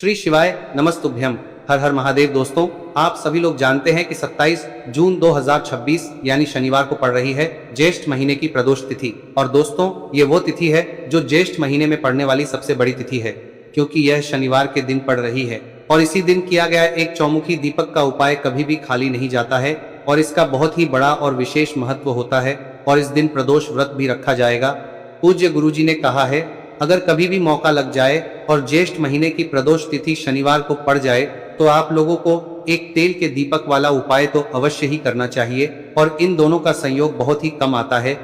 श्री शिवाय नमस्तुभ्यम। हर हर महादेव। दोस्तों, आप सभी लोग जानते हैं कि 27 जून 2026 यानी शनिवार को पड़ रही है ज्येष्ठ महीने की प्रदोष तिथि। और दोस्तों, ये वो तिथि है जो ज्येष्ठ महीने में पड़ने वाली सबसे बड़ी तिथि है, क्योंकि यह शनिवार के दिन पड़ रही है। और इसी दिन किया गया एक चौमुखी दीपक का उपाय कभी भी खाली नहीं जाता है और इसका बहुत ही बड़ा और विशेष महत्व होता है। और इस दिन प्रदोष व्रत भी रखा जाएगा। पूज्य गुरुजी ने कहा है, अगर कभी भी मौका लग जाए और ज्येष्ठ महीने की प्रदोष तिथि शनिवार को पड़ जाए तो आप लोगों को एक तेल के दीपक वाला उपाय तो अवश्य ही करना चाहिए। और इन दोनों का संयोग बहुत ही कम आता है।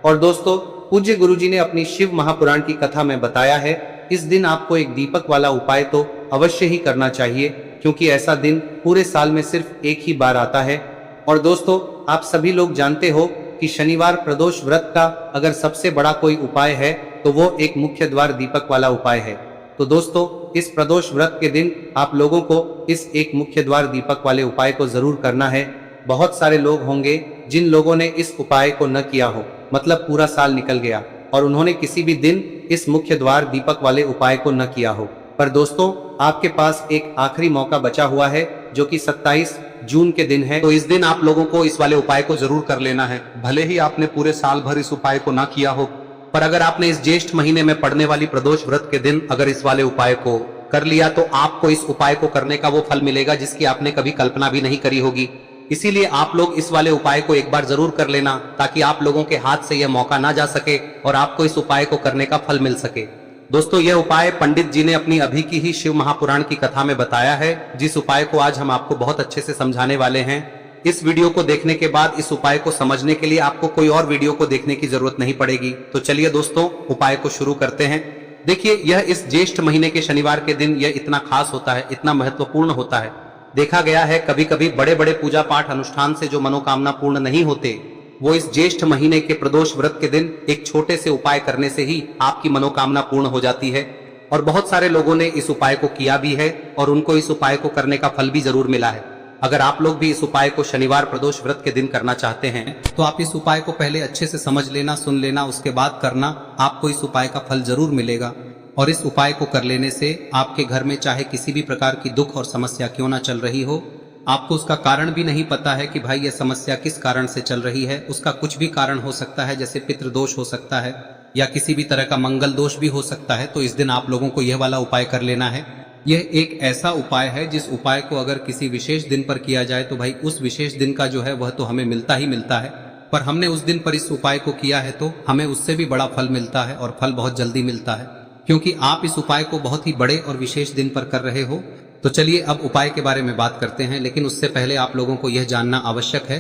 और दोस्तों, पूज्य गुरुजी ने अपनी शिव महापुराण की कथा में बताया है, इस दिन आपको एक दीपक वाला उपाय तो अवश्य ही करना चाहिए, क्योंकि ऐसा दिन पूरे साल में सिर्फ एक ही बार आता है। और दोस्तों, आप सभी लोग जानते हो कि शनिवार प्रदोष व्रत का अगर सबसे बड़ा कोई उपाय है तो वो एक मुख्य द्वार दीपक वाला उपाय है। तो दोस्तों, इस प्रदोष व्रत के दिन आप लोगों को इस एक मुख्य द्वार दीपक वाले उपाय को जरूर करना है। बहुत सारे लोग होंगे जिन लोगों ने इस उपाय को न किया हो, मतलब पूरा साल निकल गया और उन्होंने किसी भी दिन इस मुख्य द्वार दीपक वाले उपाय को न किया हो। पर दोस्तों, आपके पास एक आखिरी मौका बचा हुआ है, जो कि 27 जून के दिन है। तो इस दिन आप लोगों को इस वाले उपाय को जरूर कर लेना है। भले ही आपने पूरे साल भर इस उपाय को ना किया हो, पर अगर आपने इस ज्येष्ठ महीने में पड़ने वाली प्रदोष व्रत के दिन अगर इस वाले उपाय को कर लिया तो आपको इस उपाय को करने का वो फल मिलेगा जिसकी आपने कभी कल्पना भी नहीं करी होगी। इसीलिए आप लोग इस वाले उपाय को एक बार जरूर कर लेना, ताकि आप लोगों के हाथ से यह मौका ना जा सके और आपको इस उपाय को करने का फल मिल सके। दोस्तों, यह उपाय पंडित जी ने अपनी अभी की ही शिव महापुराण की कथा में बताया है, जिस उपाय को आज हम आपको बहुत अच्छे से समझाने वाले हैं। इस वीडियो को देखने के बाद इस उपाय को समझने के लिए आपको कोई और वीडियो को देखने की जरूरत नहीं पड़ेगी। तो चलिए दोस्तों, उपाय को शुरू करते हैं। देखिए, यह इस ज्येष्ठ महीने के शनिवार के दिन यह इतना खास होता है, इतना महत्वपूर्ण होता है। देखा गया है कभी कभी बड़े बड़े पूजा पाठ अनुष्ठान से जो मनोकामना पूर्ण नहीं होते, वो इस ज्येष्ठ महीने के प्रदोष व्रत के दिन एक छोटे से उपाय करने से ही आपकी मनोकामना पूर्ण हो जाती है। और बहुत सारे लोगों ने इस उपाय को किया भी है और उनको इस उपाय को करने का फल भी जरूर मिला है। अगर आप लोग भी इस उपाय को शनिवार प्रदोष व्रत के दिन करना चाहते हैं तो आप इस उपाय को पहले अच्छे से समझ लेना, सुन लेना, उसके बाद करना। आपको इस उपाय का फल जरूर मिलेगा। और इस उपाय को कर लेने से आपके घर में चाहे किसी भी प्रकार की दुख और समस्या क्यों ना चल रही हो, आपको उसका कारण भी नहीं पता है कि भाई यह समस्या किस कारण से चल रही है, उसका कुछ भी कारण हो सकता है, जैसे पितृदोष हो सकता है या किसी भी तरह का मंगल दोष भी हो सकता है। तो इस दिन आप लोगों को यह वाला उपाय कर लेना है। यह एक ऐसा उपाय है जिस उपाय को अगर किसी विशेष दिन पर किया जाए तो भाई उस विशेष दिन का जो है वह तो हमें मिलता ही मिलता है। पर हमने उस दिन पर इस उपाय को किया है तो हमें उससे भी बड़ा फल मिलता है और फल बहुत जल्दी मिलता है, क्योंकि आप इस उपाय को बहुत ही बड़े और विशेष दिन पर कर रहे हो। तो चलिए अब उपाय के बारे में बात करते हैं, लेकिन उससे पहले आप लोगों को यह जानना आवश्यक है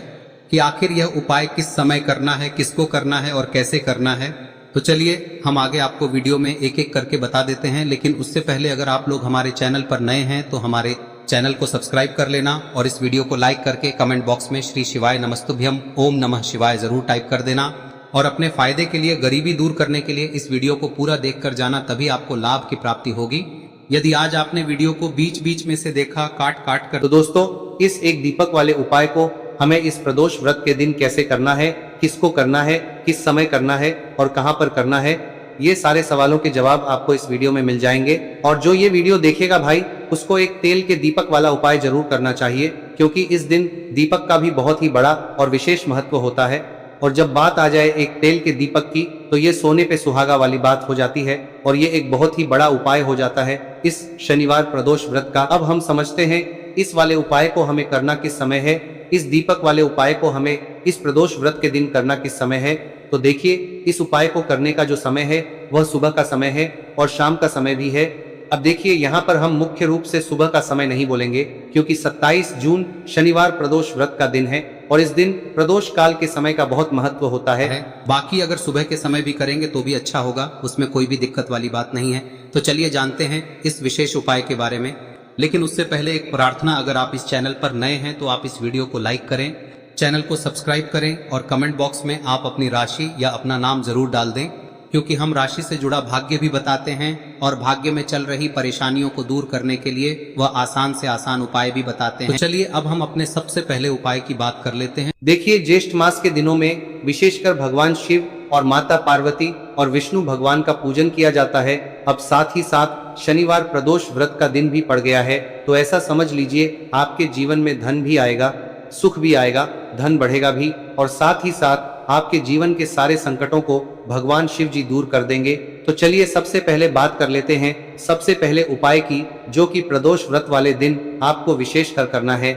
कि आखिर यह उपाय किस समय करना है, किसको करना है और कैसे करना है। तो चलिए हम आगे आपको वीडियो में एक एक करके बता देते हैं। लेकिन उससे पहले अगर आप लोग हमारे चैनल पर नए हैं तो हमारे चैनल को सब्सक्राइब कर लेना और इस वीडियो को लाइक करके कमेंट बॉक्स में श्री शिवाय नमस्तुभ्यम ओम नमः शिवाय जरूर टाइप कर देना। और अपने फायदे के लिए, गरीबी दूर करने के लिए इस वीडियो को पूरा देखकर जाना, तभी आपको लाभ की प्राप्ति होगी। यदि आज आपने वीडियो को बीच बीच में से देखा, काट काट कर, तो दोस्तों, इस एक दीपक वाले उपाय को हमें इस प्रदोष व्रत के दिन कैसे करना है, किसको करना है, किस समय करना है और कहां पर करना है, ये सारे सवालों के जवाब आपको इस वीडियो में मिल जाएंगे। और जो ये वीडियो देखेगा भाई, उसको एक तेल के दीपक वाला उपाय जरूर करना चाहिए, क्योंकि इस दिन दीपक का भी बहुत ही बड़ा और विशेष महत्व होता है। और जब बात आ जाए एक तेल के दीपक की, तो ये सोने पे सुहागा वाली बात हो जाती है और ये एक बहुत ही बड़ा उपाय हो जाता है इस शनिवार प्रदोष व्रत का। अब हम समझते हैं इस वाले उपाय को हमें करना किस समय है, इस दीपक वाले उपाय को हमें इस प्रदोष व्रत के दिन करना किस समय है। तो देखिए, इस उपाय को करने का जो समय है वह सुबह का समय है और शाम का समय भी है। अब देखिए, यहाँ पर हम मुख्य रूप से सुबह का समय नहीं बोलेंगे, क्योंकि 27 जून शनिवार प्रदोष व्रत का दिन है और इस दिन प्रदोष काल के समय का बहुत महत्व होता है। बाकी अगर सुबह के समय भी करेंगे तो भी अच्छा होगा, उसमें कोई भी दिक्कत वाली बात नहीं है। तो चलिए जानते हैं इस विशेष उपाय के बारे में। लेकिन उससे पहले एक प्रार्थना, अगर आप इस चैनल पर नए हैं तो आप इस वीडियो को लाइक करें, चैनल को सब्सक्राइब करें और कमेंट बॉक्स में आप अपनी राशि या अपना नाम जरूर डाल दें, क्योंकि हम राशि से जुड़ा भाग्य भी बताते हैं और भाग्य में चल रही परेशानियों को दूर करने के लिए वह आसान से आसान उपाय भी बताते हैं। तो चलिए अब हम अपने सबसे पहले उपाय की बात कर लेते हैं। देखिए, ज्येष्ठ मास के दिनों में विशेषकर भगवान शिव और माता पार्वती और विष्णु भगवान का पूजन किया जाता है। अब साथ ही साथ शनिवार प्रदोष व्रत का दिन भी पड़ गया है, तो ऐसा समझ लीजिए आपके जीवन में धन भी आएगा, सुख भी आएगा, धन बढ़ेगा भी, और साथ ही साथ आपके जीवन के सारे संकटों को भगवान शिव जी दूर कर देंगे। तो चलिए सबसे पहले बात कर लेते हैं सबसे पहले उपाय की, जो कि प्रदोष व्रत वाले दिन आपको विशेष कर करना है।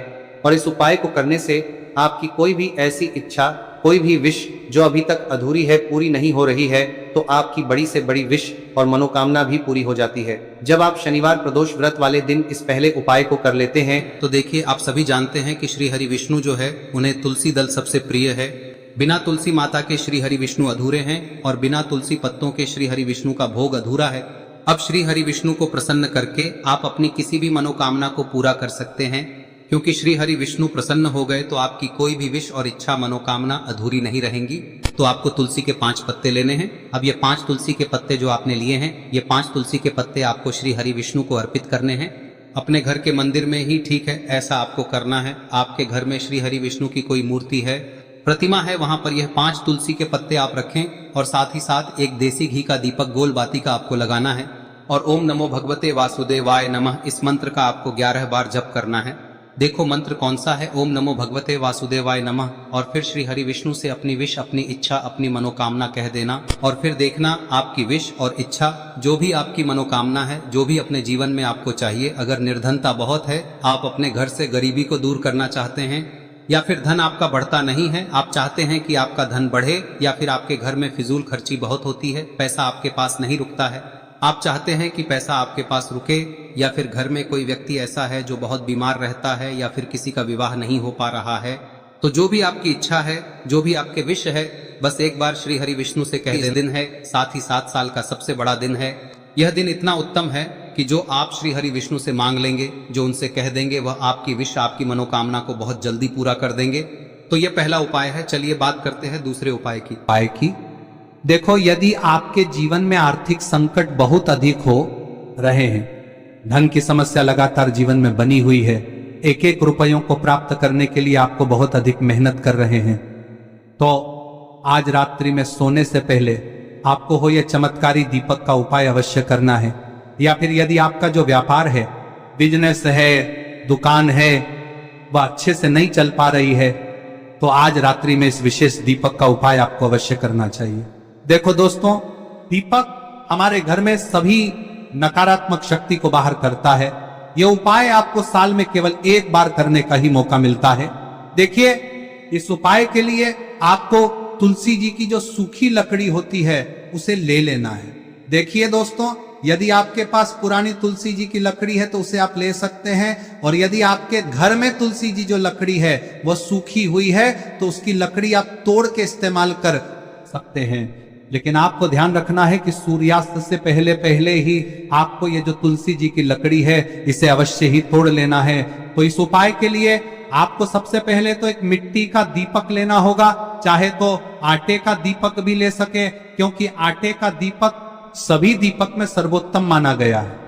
और इस उपाय को करने से आपकी कोई भी ऐसी इच्छा, कोई भी विश जो अभी तक अधूरी है, पूरी नहीं हो रही है, तो आपकी बड़ी से बड़ी विश और मनोकामना भी पूरी हो जाती है जब आप शनिवार प्रदोष व्रत वाले दिन इस पहले उपाय को कर लेते हैं। तो देखिए, आप सभी जानते हैं कि श्री हरि विष्णु जो है उन्हें तुलसी दल सबसे प्रिय है। बिना तुलसी माता के श्री हरि विष्णु अधूरे हैं और बिना तुलसी पत्तों के श्री हरि विष्णु का भोग अधूरा है। अब श्री हरि विष्णु को प्रसन्न करके आप अपनी किसी भी मनोकामना को पूरा कर सकते हैं, क्योंकि श्री हरि विष्णु प्रसन्न हो गए तो आपकी कोई भी विश और इच्छा मनोकामना अधूरी नहीं रहेंगी। तो आपको तुलसी के 5 पत्ते लेने हैं। अब ये 5 तुलसी के पत्ते जो आपने लिए हैं, ये 5 तुलसी के पत्ते आपको श्री हरि विष्णु को अर्पित करने हैं। अपने घर के मंदिर में ही ठीक है, ऐसा आपको करना है। आपके घर में श्री हरि विष्णु की कोई मूर्ति है, प्रतिमा है, वहां पर यह 5 तुलसी के पत्ते आप रखें और साथ ही साथ एक देसी घी का दीपक गोल बाती का आपको लगाना है और ओम नमो भगवते वासुदेवाय नमः इस मंत्र का आपको 11 बार जप करना है। देखो मंत्र कौन सा है, ओम नमो भगवते वासुदेवाय नमः, और फिर श्री हरि विष्णु से अपनी विश, अपनी इच्छा, अपनी मनोकामना कह देना और फिर देखना आपकी विश और इच्छा, जो भी आपकी मनोकामना है, जो भी अपने जीवन में आपको चाहिए। अगर निर्धनता बहुत है, आप अपने घर से गरीबी को दूर करना चाहते हैं, या फिर धन आपका बढ़ता नहीं है, आप चाहते हैं कि आपका धन बढ़े, या फिर आपके घर में फिजूल खर्ची बहुत होती है, पैसा आपके पास नहीं रुकता है, आप चाहते हैं कि पैसा आपके पास रुके, या फिर घर में कोई व्यक्ति ऐसा है जो बहुत बीमार रहता है, या फिर किसी का विवाह नहीं हो पा रहा है, तो जो भी आपकी इच्छा है, जो भी आपके विश है, बस एक बार श्री हरि विष्णु से कह दें। दिन है, साथ ही 7 साल का सबसे बड़ा दिन है। यह दिन इतना उत्तम है कि जो आप श्री हरि विष्णु से मांग लेंगे, जो उनसे कह देंगे, वह आपकी विश, आपकी मनोकामना को बहुत जल्दी पूरा कर देंगे। तो यह पहला उपाय है। चलिए बात करते हैं दूसरे उपाय की। देखो, यदि आपके जीवन में आर्थिक संकट बहुत अधिक हो रहे हैं, धन की समस्या लगातार जीवन में बनी हुई है, एक एक रुपयों को प्राप्त करने के लिए आपको बहुत अधिक मेहनत कर रहे हैं, तो आज रात्रि में सोने से पहले आपको हो यह चमत्कारी दीपक का उपाय अवश्य करना है। या फिर यदि आपका जो व्यापार है, बिजनेस है, दुकान है, वह अच्छे से नहीं चल पा रही है, तो आज रात्रि में इस विशेष दीपक का उपाय आपको अवश्य करना चाहिए। देखो दोस्तों, दीपक हमारे घर में सभी नकारात्मक शक्ति को बाहर करता है। यह उपाय आपको साल में केवल एक बार करने का ही मौका मिलता है। देखिए, इस उपाय के लिए आपको तुलसी जी की जो सूखी लकड़ी होती है उसे ले लेना है। देखिए दोस्तों, यदि आपके पास पुरानी तुलसी जी की लकड़ी है तो उसे आप ले सकते हैं, और यदि आपके घर में तुलसी जी जो लकड़ी है वह सूखी हुई है तो उसकी लकड़ी आप तोड़ के इस्तेमाल कर सकते हैं। लेकिन आपको ध्यान रखना है कि सूर्यास्त से पहले पहले ही आपको ये जो तुलसी जी की लकड़ी है इसे अवश्य ही तोड़ लेना है। तो इस उपाय के लिए आपको सबसे पहले तो एक मिट्टी का दीपक लेना होगा, चाहे तो आटे का दीपक भी ले सके, क्योंकि आटे का दीपक सभी दीपक में सर्वोत्तम माना गया है।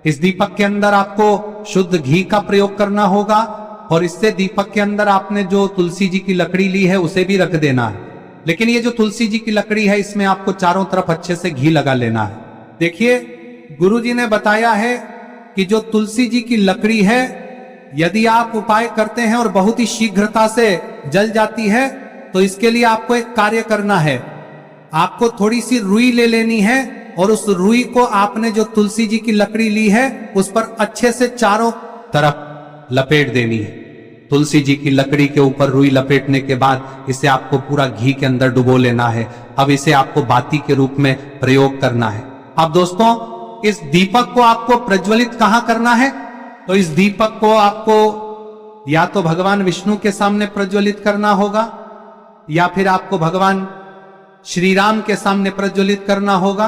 इस दीपक के अंदर आपको शुद्ध घी का प्रयोग करना होगा, और इससे दीपक के अंदर आपने जो तुलसी जी की लकड़ी ली है उसे भी रख देना है। लेकिन ये जो तुलसी जी की लकड़ी है, इसमें आपको चारों तरफ अच्छे से घी लगा लेना है। देखिए, गुरुजी ने बताया है कि जो तुलसी जी की लकड़ी है, यदि आप उपाय करते हैं और बहुत ही शीघ्रता से जल जाती है, तो इसके लिए आपको एक कार्य करना है। आपको थोड़ी सी रुई ले लेनी है और उस रुई को आपने जो तुलसी जी की लकड़ी ली है उस पर अच्छे से चारों तरफ लपेट देनी है। तुलसी जी की लकड़ी के ऊपर रुई लपेटने के बाद इसे आपको पूरा घी के अंदर डुबो लेना है। अब इसे आपको बाती के रूप में प्रयोग करना है। अब दोस्तों, इस दीपक को आपको प्रज्वलित कहां करना है? तो इस दीपक को आपको या तो भगवान विष्णु के सामने प्रज्वलित करना होगा, या फिर आपको भगवान श्री राम के सामने प्रज्वलित करना होगा,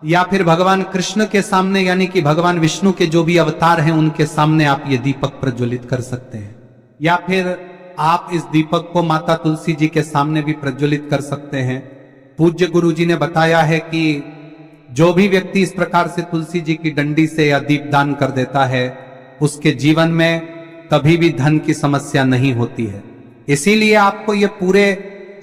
या फिर भगवान कृष्ण के सामने, यानी कि भगवान विष्णु के जो भी अवतार हैं उनके सामने आप ये दीपक प्रज्वलित कर सकते हैं। या फिर आप इस दीपक को माता तुलसी जी के सामने भी प्रज्वलित कर सकते हैं। पूज्य गुरु जी ने बताया है कि जो भी व्यक्ति इस प्रकार से तुलसी जी की डंडी से या दीपदान कर देता है, उसके जीवन में कभी भी धन की समस्या नहीं होती है। इसीलिए आपको ये पूरे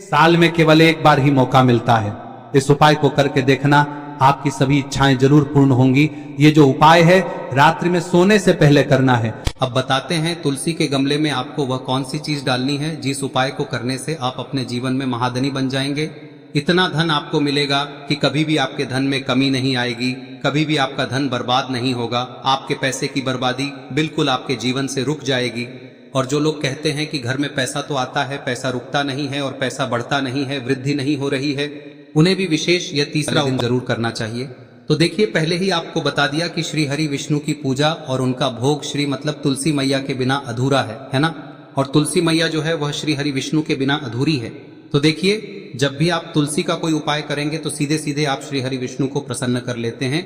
साल में केवल एक बार ही मौका मिलता है। इस उपाय को करके देखना, आपकी सभी इच्छाएं जरूर पूर्ण होंगी। ये जो उपाय है रात्रि में सोने से पहले करना है। अब बताते हैं तुलसी के गमले में आपको वह कौन सी चीज डालनी है जिस उपाय को करने से आप अपने जीवन में महाधनी बन जाएंगे। इतना धन आपको मिलेगा कि कभी भी आपके धन में कमी नहीं आएगी, कभी भी आपका धन बर्बाद नहीं होगा। आपके पैसे की बर्बादी बिल्कुल आपके जीवन से रुक जाएगी। और जो लोग कहते हैं कि घर में पैसा तो आता है, पैसा रुकता नहीं है और पैसा बढ़ता नहीं है, वृद्धि नहीं हो रही है, उन्हें भी विशेष यह तीसरा दिन जरूर करना चाहिए। तो देखिए, पहले ही आपको बता दिया कि श्री हरि विष्णु की पूजा और उनका भोग श्री मतलब तुलसी मैया के बिना अधूरा है ना। और तुलसी मैया जो है वह श्री हरि विष्णु के बिना अधूरी है। तो देखिए, जब भी आप तुलसी का कोई उपाय करेंगे तो सीधे सीधे आप श्री हरि विष्णु को प्रसन्न कर लेते हैं।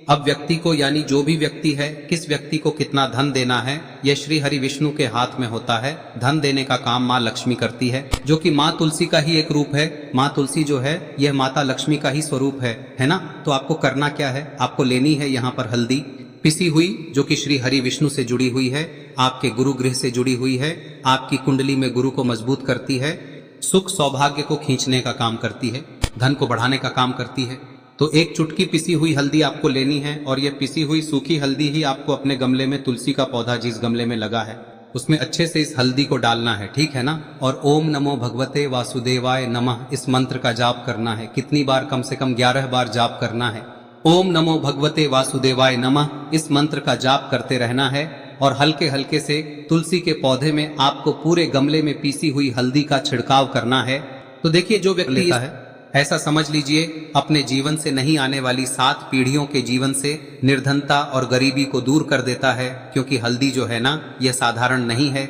अब व्यक्ति को, यानी जो भी व्यक्ति है, किस व्यक्ति को कितना धन देना है, यह श्री हरि विष्णु के हाथ में होता है। धन देने का काम माँ लक्ष्मी करती है, जो कि माँ तुलसी का ही एक रूप है। माँ तुलसी जो है यह माता लक्ष्मी का ही स्वरूप है ना। तो आपको करना क्या है, आपको लेनी है यहाँ पर हल्दी पिसी हुई, जो कि श्री हरि विष्णु से जुड़ी हुई है, आपके गुरु गृह से जुड़ी हुई है, आपकी कुंडली में गुरु को मजबूत करती है, सुख सौभाग्य को खींचने का काम करती है, धन को बढ़ाने का काम करती है। तो एक चुटकी पिसी हुई हल्दी आपको लेनी है और यह पिसी हुई सूखी हल्दी ही आपको अपने गमले में, तुलसी का पौधा जिस गमले में लगा है उसमें अच्छे से इस हल्दी को डालना है, ठीक है ना। और ओम नमो भगवते वासुदेवाय नमः इस मंत्र का जाप करना है। कितनी बार? कम से कम 11 बार जाप करना है। ओम नमो भगवते वासुदेवाय नमः इस मंत्र का जाप करते रहना है। और हल्के हल्के से तुलसी के पौधे में आपको पूरे गमले में पीसी हुई हल्दी का छिड़काव करना है। तो देखिए, जो व्यक्ति लेता है, ऐसा समझ लीजिए अपने जीवन से नहीं आने वाली 7 पीढ़ियों के जीवन से निर्धनता और गरीबी को दूर कर देता है। क्योंकि हल्दी जो है ना, यह साधारण नहीं है।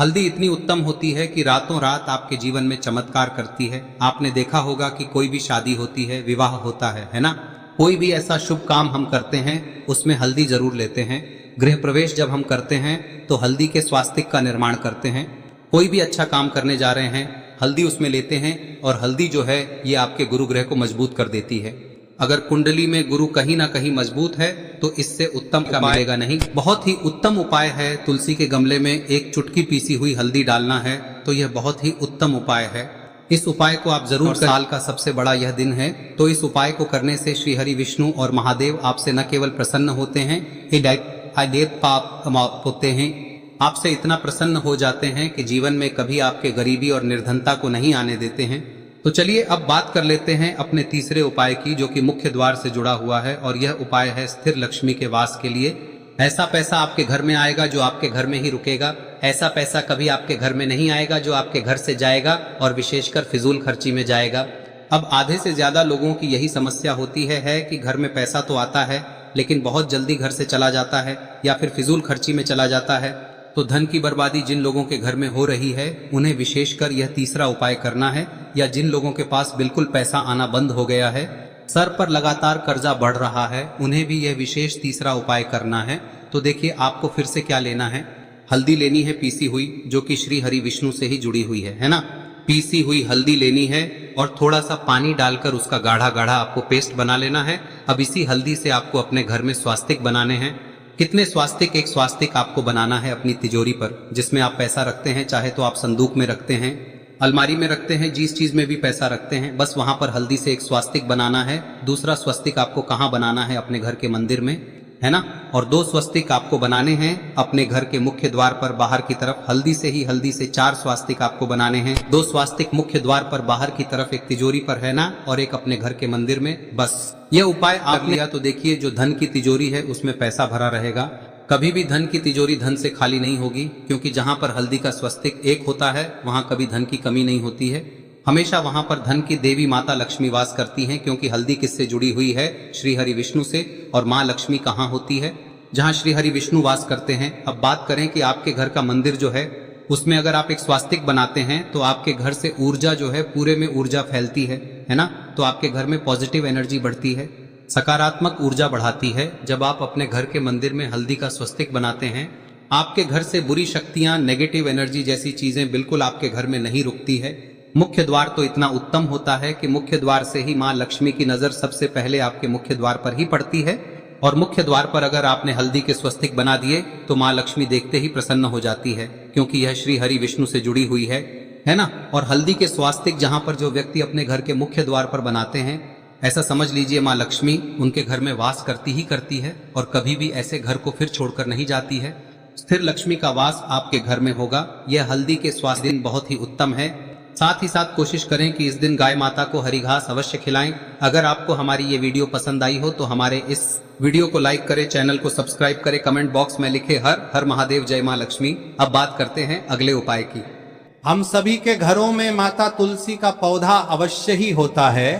हल्दी इतनी उत्तम होती है कि रातों रात आपके जीवन में चमत्कार करती है। आपने देखा होगा कि कोई भी शादी होती है, विवाह होता है ना, कोई भी ऐसा शुभ काम हम करते हैं उसमें हल्दी जरूर लेते हैं। गृह प्रवेश जब हम करते हैं तो हल्दी के स्वास्तिक का निर्माण करते हैं। कोई भी अच्छा काम करने जा रहे हैं, हल्दी उसमें लेते हैं। और हल्दी जो है ये आपके गुरु ग्रह को मजबूत कर देती है। अगर कुंडली में गुरु कहीं ना कहीं मजबूत है तो इससे उत्तम का मिलेगा नहीं। बहुत ही उत्तम उपाय है, तुलसी के गमले में एक चुटकी पीसी हुई हल्दी डालना है। तो यह बहुत ही उत्तम उपाय है। इस उपाय को आप जरूर, साल का सबसे बड़ा यह दिन है, तो इस उपाय को करने से श्री हरि विष्णु और महादेव आपसे न केवल प्रसन्न होते हैं, पाप होते हैं, आपसे इतना प्रसन्न हो जाते हैं कि जीवन में कभी आपके गरीबी और निर्धनता को नहीं आने देते हैं। तो चलिए अब बात कर लेते हैं अपने तीसरे उपाय की, जो कि मुख्य द्वार से जुड़ा हुआ है। और यह उपाय है स्थिर लक्ष्मी के वास के लिए। ऐसा पैसा आपके घर में आएगा जो आपके घर में ही रुकेगा। ऐसा पैसा कभी आपके घर में नहीं आएगा जो आपके घर से जाएगा और विशेषकर फिजूल खर्ची में जाएगा। अब आधे से ज्यादा लोगों की यही समस्या होती है कि घर में पैसा तो आता है लेकिन बहुत जल्दी घर से चला जाता है या फिर फिजूल खर्ची में चला जाता है। तो धन की बर्बादी जिन लोगों के घर में हो रही है उन्हें विशेषकर यह तीसरा उपाय करना है। या जिन लोगों के पास बिल्कुल पैसा आना बंद हो गया है, सर पर लगातार कर्जा बढ़ रहा है, उन्हें भी यह विशेष तीसरा उपाय करना है। तो देखिए, आपको फिर से क्या लेना है, हल्दी लेनी है पीसी हुई, जो कि श्री हरि विष्णु से ही जुड़ी हुई है ना। पीसी हुई हल्दी लेनी है और थोड़ा सा पानी डालकर उसका गाढ़ा गाढ़ा आपको पेस्ट बना लेना है। अब इसी हल्दी से आपको अपने घर में स्वास्तिक बनाने हैं। कितने स्वास्तिक? एक स्वास्तिक आपको बनाना है अपनी तिजोरी पर, जिसमें आप पैसा रखते हैं। चाहे तो आप संदूक में रखते हैं, अलमारी में रखते हैं, जिस चीज में भी पैसा रखते हैं, बस वहां पर हल्दी से एक स्वास्तिक बनाना है। दूसरा स्वस्तिक आपको कहाँ बनाना है? अपने घर के मंदिर में, है ना। और 2 स्वस्तिक आपको बनाने हैं अपने घर के मुख्य द्वार पर बाहर की तरफ। हल्दी से 4 स्वास्तिक आपको बनाने हैं। 2 स्वास्तिक मुख्य द्वार पर बाहर की तरफ, एक तिजोरी पर, है ना, और एक अपने घर के मंदिर में। बस यह उपाय आप लिया तो देखिए, जो धन की तिजोरी है उसमें पैसा भरा रहेगा। कभी भी धन की तिजोरी धन से खाली नहीं होगी, क्योंकि जहां पर हल्दी का स्वस्तिक एक होता है वहां कभी धन की कमी नहीं होती है। हमेशा वहां पर धन की देवी माता लक्ष्मी वास करती हैं, क्योंकि हल्दी किससे जुड़ी हुई है? श्री हरि विष्णु से। और माँ लक्ष्मी कहाँ होती है? जहाँ श्री हरि विष्णु वास करते हैं। अब बात करें कि आपके घर का मंदिर जो है उसमें अगर आप एक स्वास्तिक बनाते हैं तो आपके घर से ऊर्जा जो है, पूरे में ऊर्जा फैलती है ना। तो आपके घर में पॉजिटिव एनर्जी बढ़ती है, सकारात्मक ऊर्जा बढ़ाती है। जब आप अपने घर के मंदिर में हल्दी का स्वस्तिक बनाते हैं, आपके घर से बुरी शक्तियां, नेगेटिव एनर्जी जैसी चीजें बिल्कुल आपके घर में नहीं रुकती है। मुख्य द्वार तो इतना उत्तम होता है कि मुख्य द्वार से ही माँ लक्ष्मी की नजर सबसे पहले आपके मुख्य द्वार पर ही पड़ती है। और मुख्य द्वार पर अगर आपने हल्दी के स्वस्तिक बना दिए तो माँ लक्ष्मी देखते ही प्रसन्न हो जाती है, क्योंकि यह श्री हरि विष्णु से जुड़ी हुई है ना। और हल्दी के स्वास्तिक जहां पर जो व्यक्ति अपने घर के मुख्य द्वार पर बनाते हैं, ऐसा समझ लीजिए माँ लक्ष्मी उनके घर में वास करती ही करती है और कभी भी ऐसे घर को फिर छोड़कर नहीं जाती है। स्थिर लक्ष्मी का वास आपके घर में होगा। यह हल्दी के स्वास्थ्य दिन बहुत ही उत्तम है। साथ ही साथ कोशिश करें कि इस दिन गाय माता को हरी घास अवश्य खिलाएं। अगर आपको हमारी ये वीडियो पसंद आई हो तो हमारे इस वीडियो को लाइक करें, चैनल को सब्सक्राइब करें, कमेंट बॉक्स में लिखे हर हर महादेव, जय माँ लक्ष्मी। अब बात करते हैं अगले उपाय की। हम सभी के घरों में माता तुलसी का पौधा अवश्य ही होता है।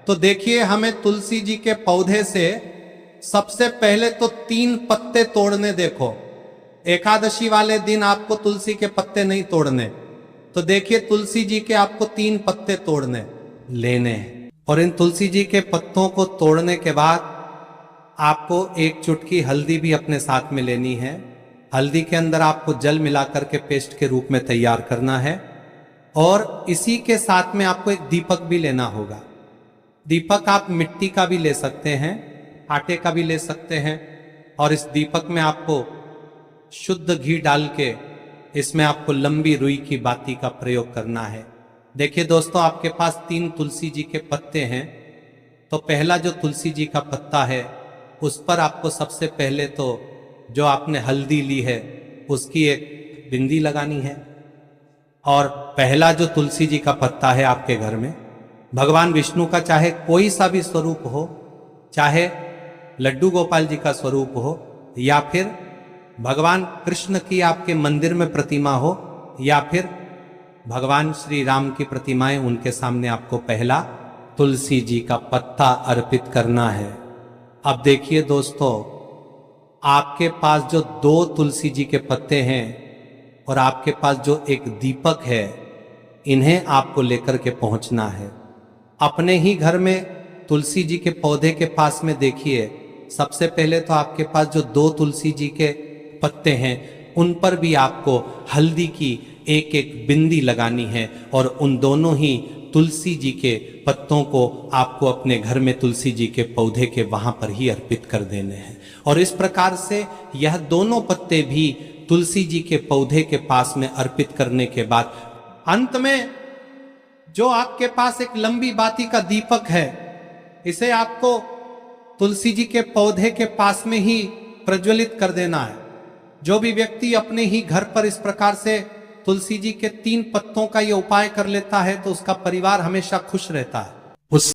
तो देखिए, हमें तुलसी जी के पौधे से सबसे पहले तो 3 पत्ते तोड़ने। देखो, एकादशी वाले दिन आपको तुलसी के पत्ते नहीं तोड़ने। तो देखिए, तुलसी जी के आपको 3 पत्ते तोड़ने लेने हैं। और इन तुलसी जी के पत्तों को तोड़ने के बाद आपको 1 चुटकी हल्दी भी अपने साथ में लेनी है। हल्दी के अंदर आपको जल मिलाकर के पेस्ट के रूप में तैयार करना है। और इसी के साथ में आपको एक दीपक भी लेना होगा। दीपक आप मिट्टी का भी ले सकते हैं, आटे का भी ले सकते हैं। और इस दीपक में आपको शुद्ध घी डाल के इसमें आपको लंबी रुई की बाती का प्रयोग करना है। देखिए दोस्तों, आपके पास 3 तुलसी जी के पत्ते हैं। तो पहला जो तुलसी जी का पत्ता है उस पर आपको सबसे पहले तो जो आपने हल्दी ली है उसकी एक बिंदी लगानी है। और पहला जो तुलसी जी का पत्ता है आपके घर में, भगवान विष्णु का चाहे कोई सा भी स्वरूप हो, चाहे लड्डू गोपाल जी का स्वरूप हो, या फिर भगवान कृष्ण की आपके मंदिर में प्रतिमा हो, या फिर भगवान श्री राम की प्रतिमाएं, उनके सामने आपको पहला तुलसी जी का पत्ता अर्पित करना है। अब देखिए दोस्तों, आपके पास जो 2 तुलसी जी के पत्ते हैं और आपके पास जो एक दीपक है, इन्हें आपको लेकर के पहुंचना है। अपने ही घर में तुलसी जी के पौधे के पास में देखिए, सबसे पहले तो आपके पास जो 2 तुलसी जी के पत्ते हैं उन पर भी आपको हल्दी की एक बिंदी लगानी है। और उन दोनों ही तुलसी जी के पत्तों को आपको अपने घर में तुलसी जी के पौधे के वहां पर ही अर्पित कर देने हैं। और इस प्रकार से यह दोनों पत्ते भी तुलसी जी के पौधे के पास में अर्पित करने के बाद अंत में जो आपके पास एक लंबी बाती का दीपक है, इसे आपको तुलसी जी के पौधे के पास में ही प्रज्वलित कर देना है। जो भी व्यक्ति अपने ही घर पर इस प्रकार से तुलसी जी के 3 पत्तों का ये उपाय कर लेता है तो उसका परिवार हमेशा खुश रहता है। उस